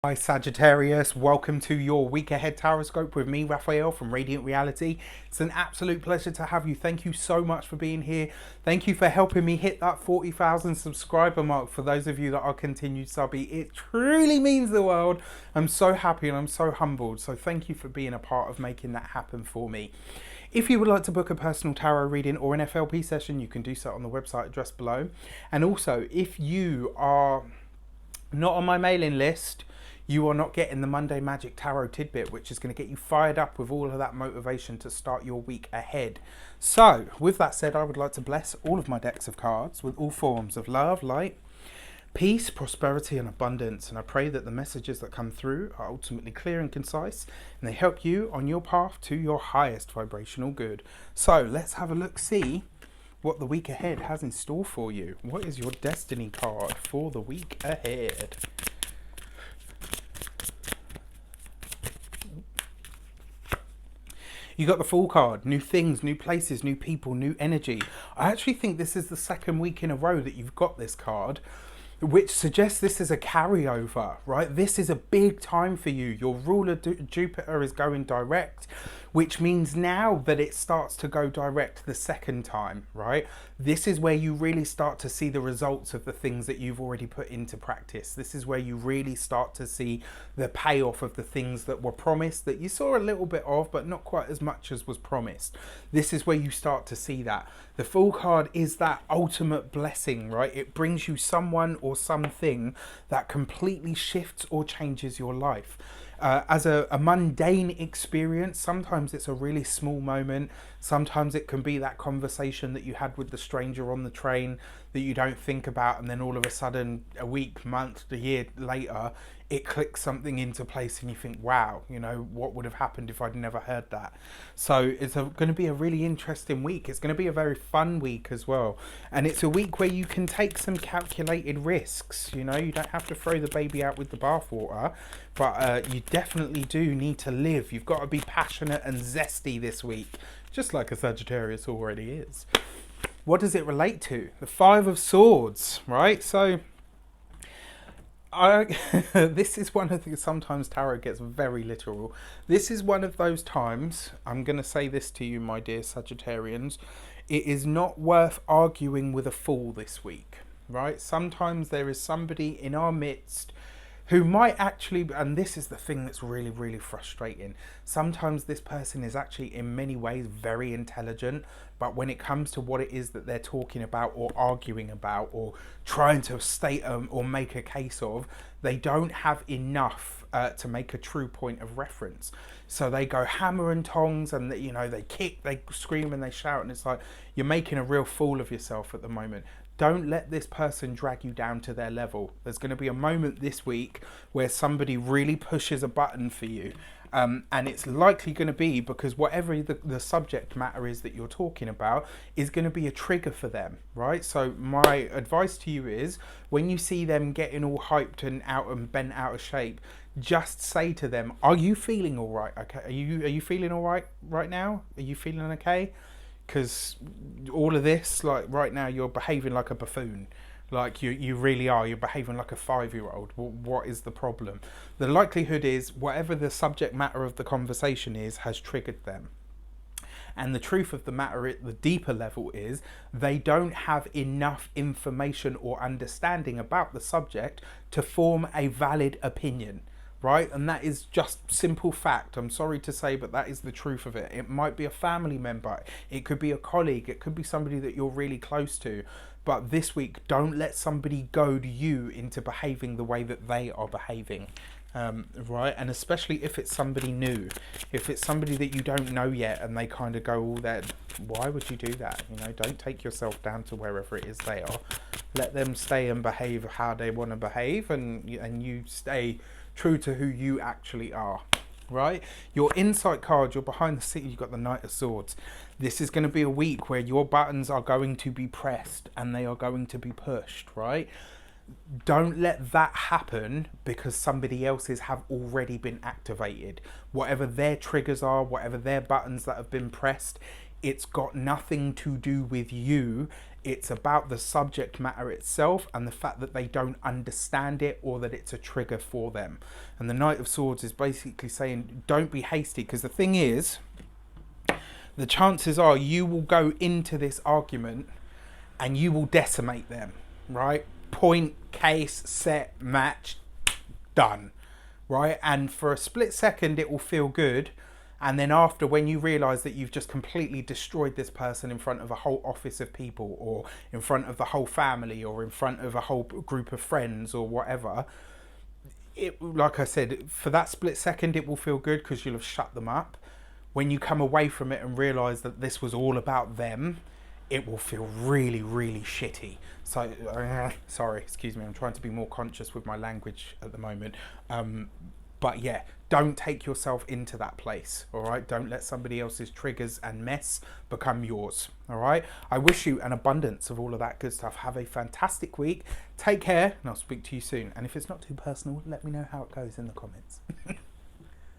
Hi Sagittarius, welcome to your week ahead taroscope with me, Raphael from Reydiant Reality. It's an absolute pleasure to have you. Thank you so much for being here. Thank you for helping me hit that 40,000 subscriber mark. For those of you that are continued subby, it truly means the world. I'm so happy and I'm so humbled. So thank you for being a part of making that happen for me. If you would like to book a personal tarot reading or an FLP session, you can do so on the website addressed below. And also, if you are not on my mailing list, you are not getting the Monday Magic Tarot tidbit, which is going to get you fired up with all of that motivation to start your week ahead. So, with that said, I would like to bless all of my decks of cards with all forms of love, light, peace, prosperity and abundance. And I pray that the messages that come through are ultimately clear and concise, and they help you on your path to your highest vibrational good. So, let's have a look, see what the week ahead has in store for you. What is your destiny card for the week ahead? You got the Fool card, new things, new places, new people, new energy. I actually think this is the second week in a row that you've got this card, which suggests this is a carryover, right? This is a big time for you. Your ruler Jupiter is going direct, which means now that it starts to go direct the second time, right? This is where you really start to see the results of the things that you've already put into practice. This is where you really start to see the payoff of the things that were promised, that you saw a little bit of, but not quite as much as was promised. This is where you start to see that. The Fool card is that ultimate blessing, right? It brings you someone or something that completely shifts or changes your life. As a mundane experience, sometimes it's a really small moment. Sometimes it can be that conversation that you had with the stranger on the train that you don't think about, and then all of a sudden, a week, month, a year later, it clicks something into place and you think, wow, you know, what would have happened if I'd never heard that? So it's going to be a really interesting week. It's going to be a very fun week as well. And it's a week where you can take some calculated risks. You know, you don't have to throw the baby out with the bathwater, but you definitely do need to live. You've got to be passionate and zesty this week, just like a Sagittarius already is. What does it relate to? The Five of Swords, right? So this is one of the, sometimes tarot gets very literal. This is one of those times, I'm going to say this to you, my dear Sagittarians, it is not worth arguing with a fool this week, right? Sometimes there is somebody in our midst who might actually, and this is the thing that's really, really frustrating. Sometimes this person is actually in many ways very intelligent, but when it comes to what it is that they're talking about or arguing about or trying to state or make a case of, they don't have enough to make a true point of reference. So they go hammer and tongs, and you know, they kick, they scream and they shout, and it's like you're making a real fool of yourself at the moment. Don't let this person drag you down to their level. There's going to be a moment this week where somebody really pushes a button for you. And it's likely going to be because whatever the subject matter is that you're talking about is going to be a trigger for them, right? So my advice to you is when you see them getting all hyped and out and bent out of shape, just say to them, are you feeling all right? Okay. Are you feeling all right now? Are you feeling okay? Because all of this, like right now, you're behaving like a buffoon. Like you really are. You're behaving like a 5-year-old. Well, what is the problem? The likelihood is whatever the subject matter of the conversation is has triggered them. And the truth of the matter at the deeper level is they don't have enough information or understanding about the subject to form a valid opinion. Right? And that is just simple fact. I'm sorry to say, but that is the truth of it. It might be a family member. It could be a colleague. It could be somebody that you're really close to. But this week, don't let somebody goad you into behaving the way that they are behaving. Right? And especially if it's somebody new. If it's somebody that you don't know yet and they kind of go all there, why would you do that? You know, don't take yourself down to wherever it is they are. Let them stay and behave how they want to behave, and you stay true to who you actually are, right? Your insight card, you're behind the scene, you've got the Knight of Swords. This is going to be a week where your buttons are going to be pressed and they are going to be pushed, right? Don't let that happen because somebody else's have already been activated. Whatever their triggers are, whatever their buttons that have been pressed, it's got nothing to do with you. It's about the subject matter itself and the fact that they don't understand it or that it's a trigger for them. And the Knight of Swords is basically saying, don't be hasty, because the thing is, the chances are you will go into this argument and you will decimate them, right? Point, case, set, match, done, right? And for a split second it will feel good, and then after, when you realise that you've just completely destroyed this person in front of a whole office of people, or in front of the whole family, or in front of a whole group of friends or whatever, it, like I said, for that split second it will feel good because you'll have shut them up. When you come away from it and realise that this was all about them, it will feel really, really shitty. So, sorry, excuse me, I'm trying to be more conscious with my language at the moment. But yeah, don't take yourself into that place, all right? Don't let somebody else's triggers and mess become yours, all right? I wish you an abundance of all of that good stuff. Have a fantastic week. Take care, and I'll speak to you soon. And if it's not too personal, let me know how it goes in the comments.